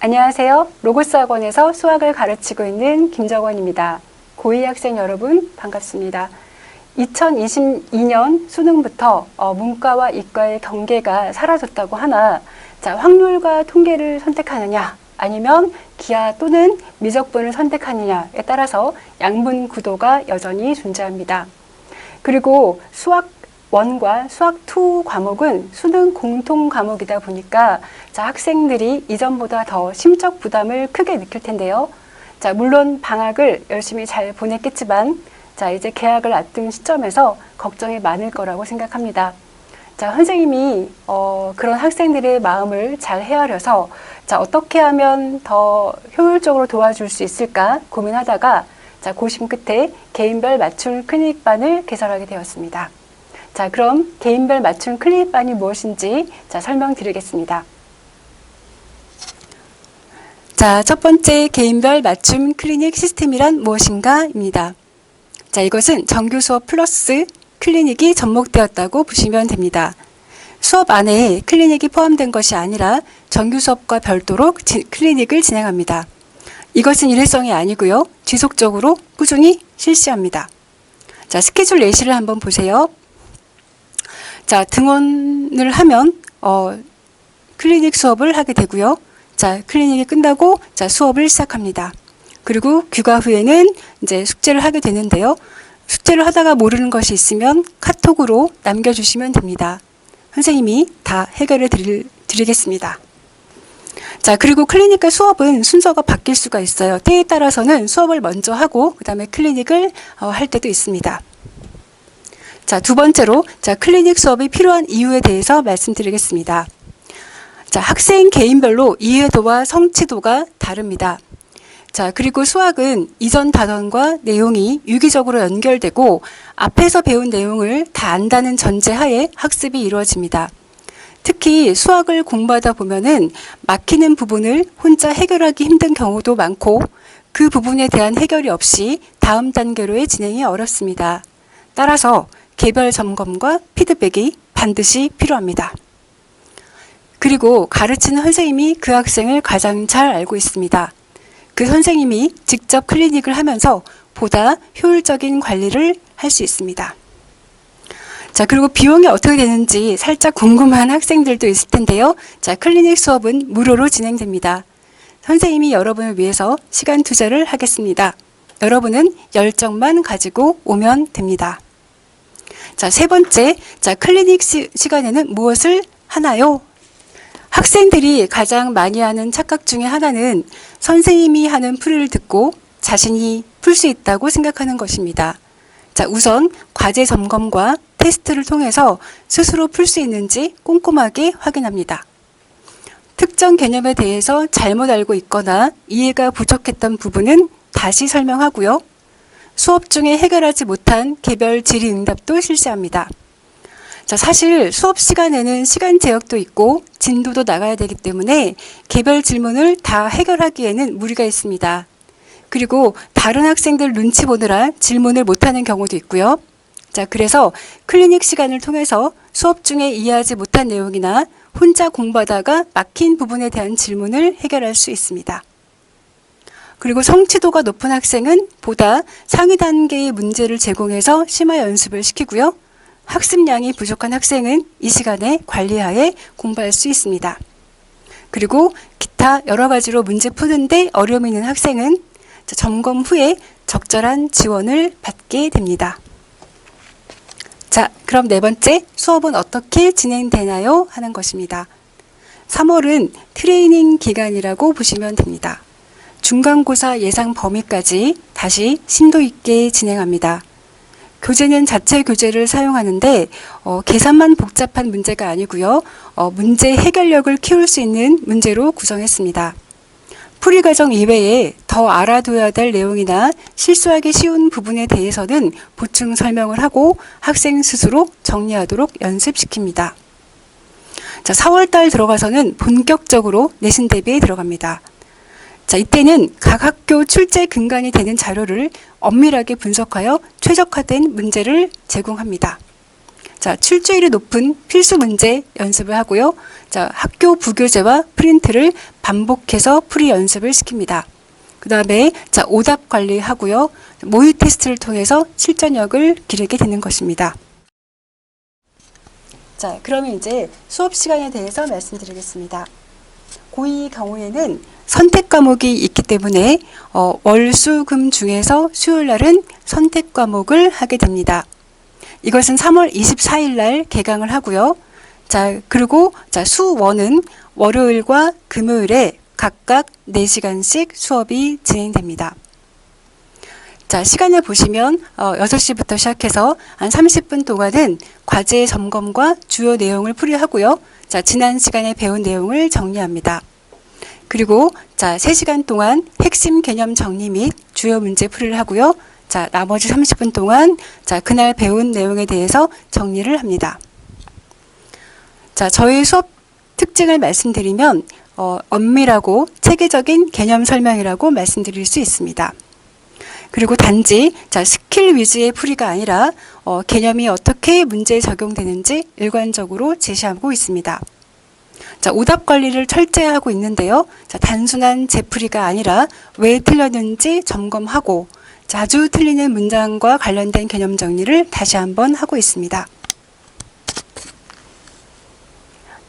안녕하세요. 로고스 학원에서 수학을 가르치고 있는 김정원입니다. 고2 학생 여러분 반갑습니다. 2022년 수능부터 문과와 이과의 경계가 사라졌다고 하나, 확률과 통계를 선택하느냐 아니면 기하 또는 미적분을 선택하느냐에 따라서 양분 구도가 여전히 존재합니다. 그리고 수학 1과 수학 2 과목은 수능 공통 과목이다 보니까 학생들이 이전보다 더 심적 부담을 크게 느낄 텐데요. 물론 방학을 열심히 잘 보냈겠지만 이제 개학을 앞둔 시점에서 걱정이 많을 거라고 생각합니다. 선생님이 그런 학생들의 마음을 잘 헤아려서 어떻게 하면 더 효율적으로 도와줄 수 있을까 고민하다가 고심 끝에 개인별 맞춤 클리닉반을 개설하게 되었습니다. 그럼 개인별 맞춤 클리닉반이 무엇인지 설명드리겠습니다. 첫 번째 개인별 맞춤 클리닉 시스템이란 무엇인가입니다. 이것은 정규 수업 플러스 클리닉이 접목되었다고 보시면 됩니다. 수업 안에 클리닉이 포함된 것이 아니라 정규 수업과 별도로 클리닉을 진행합니다. 이것은 일회성이 아니고요. 지속적으로 꾸준히 실시합니다. 스케줄 예시를 한번 보세요. 등원을 하면 클리닉 수업을 하게 되고요. 클리닉이 끝나고 수업을 시작합니다. 그리고 귀가 후에는 이제 숙제를 하게 되는데요. 숙제를 하다가 모르는 것이 있으면 카톡으로 남겨주시면 됩니다. 선생님이 다 해결해 드리겠습니다. 그리고 클리닉과 수업은 순서가 바뀔 수가 있어요. 때에 따라서는 수업을 먼저 하고 그 다음에 클리닉을 할 때도 있습니다. 두 번째로 클리닉 수업이 필요한 이유에 대해서 말씀드리겠습니다. 학생 개인별로 이해도와 성취도가 다릅니다. 그리고 수학은 이전 단원과 내용이 유기적으로 연결되고 앞에서 배운 내용을 다 안다는 전제하에 학습이 이루어집니다. 특히 수학을 공부하다 보면은 막히는 부분을 혼자 해결하기 힘든 경우도 많고 그 부분에 대한 해결이 없이 다음 단계로의 진행이 어렵습니다. 따라서 개별 점검과 피드백이 반드시 필요합니다. 그리고 가르치는 선생님이 그 학생을 가장 잘 알고 있습니다. 그 선생님이 직접 클리닉을 하면서 보다 효율적인 관리를 할 수 있습니다. 그리고 비용이 어떻게 되는지 살짝 궁금한 학생들도 있을 텐데요. 클리닉 수업은 무료로 진행됩니다. 선생님이 여러분을 위해서 시간 투자를 하겠습니다. 여러분은 열정만 가지고 오면 됩니다. 세 번째, 클리닉 시간에는 무엇을 하나요? 학생들이 가장 많이 하는 착각 중에 하나는 선생님이 하는 풀이를 듣고 자신이 풀 수 있다고 생각하는 것입니다. 우선 과제 점검과 테스트를 통해서 스스로 풀 수 있는지 꼼꼼하게 확인합니다. 특정 개념에 대해서 잘못 알고 있거나 이해가 부족했던 부분은 다시 설명하고요. 수업 중에 해결하지 못한 개별 질의응답도 실시합니다. 사실 수업 시간에는 시간 제약도 있고 진도도 나가야 되기 때문에 개별 질문을 다 해결하기에는 무리가 있습니다. 그리고 다른 학생들 눈치 보느라 질문을 못하는 경우도 있고요. 그래서 클리닉 시간을 통해서 수업 중에 이해하지 못한 내용이나 혼자 공부하다가 막힌 부분에 대한 질문을 해결할 수 있습니다. 그리고 성취도가 높은 학생은 보다 상위 단계의 문제를 제공해서 심화 연습을 시키고요. 학습량이 부족한 학생은 이 시간에 관리하에 공부할 수 있습니다. 그리고 기타 여러 가지로 문제 푸는데 어려움이 있는 학생은 점검 후에 적절한 지원을 받게 됩니다. 그럼 네 번째, 수업은 어떻게 진행되나요? 하는 것입니다. 3월은 트레이닝 기간이라고 보시면 됩니다. 중간고사 예상 범위까지 다시 심도 있게 진행합니다. 교재는 자체 교재를 사용하는데 계산만 복잡한 문제가 아니고요. 문제 해결력을 키울 수 있는 문제로 구성했습니다. 풀이 과정 이외에 더 알아둬야 될 내용이나 실수하기 쉬운 부분에 대해서는 보충 설명을 하고 학생 스스로 정리하도록 연습시킵니다. 4월달 들어가서는 본격적으로 내신 대비에 들어갑니다. 이때는 각 학교 출제 근간이 되는 자료를 엄밀하게 분석하여 최적화된 문제를 제공합니다. 자, 출제율이 높은 필수 문제 연습을 하고요. 자, 학교 부교재와 프린트를 반복해서 풀이 연습을 시킵니다. 그 다음에 자, 오답 관리하고요. 모의 테스트를 통해서 실전력을 기르게 되는 것입니다. 자, 그러면 이제 수업 시간에 대해서 말씀드리겠습니다. 고2 경우에는 선택 과목이 있기 때문에 월, 수, 금 중에서 수요일 날은 선택 과목을 하게 됩니다. 이것은 3월 24일 날 개강을 하고요. 자, 그리고 자, 수원은 월요일과 금요일에 각각 4시간씩 수업이 진행됩니다. 자, 시간을 보시면 6시부터 시작해서 한 30분 동안은 과제 점검과 주요 내용을 풀이하고요. 자, 지난 시간에 배운 내용을 정리합니다. 그리고 자, 3시간 동안 핵심 개념 정리 및 주요 문제 풀이를 하고요. 자, 나머지 30분 동안 자, 그날 배운 내용에 대해서 정리를 합니다. 자, 저희 수업 특징을 말씀드리면 엄밀하고 체계적인 개념 설명이라고 말씀드릴 수 있습니다. 그리고 단지 자, 스킬 위주의 풀이가 아니라 개념이 어떻게 문제에 적용되는지 일관적으로 제시하고 있습니다. 자, 오답 관리를 철저히 하고 있는데요. 자, 단순한 재풀이가 아니라 왜 틀렸는지 점검하고 자주 틀리는 문장과 관련된 개념 정리를 다시 한번 하고 있습니다.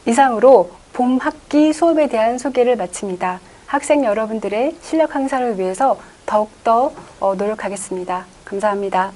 이상으로 봄 학기 수업에 대한 소개를 마칩니다. 학생 여러분들의 실력 향상을 위해서 더욱더 노력하겠습니다. 감사합니다.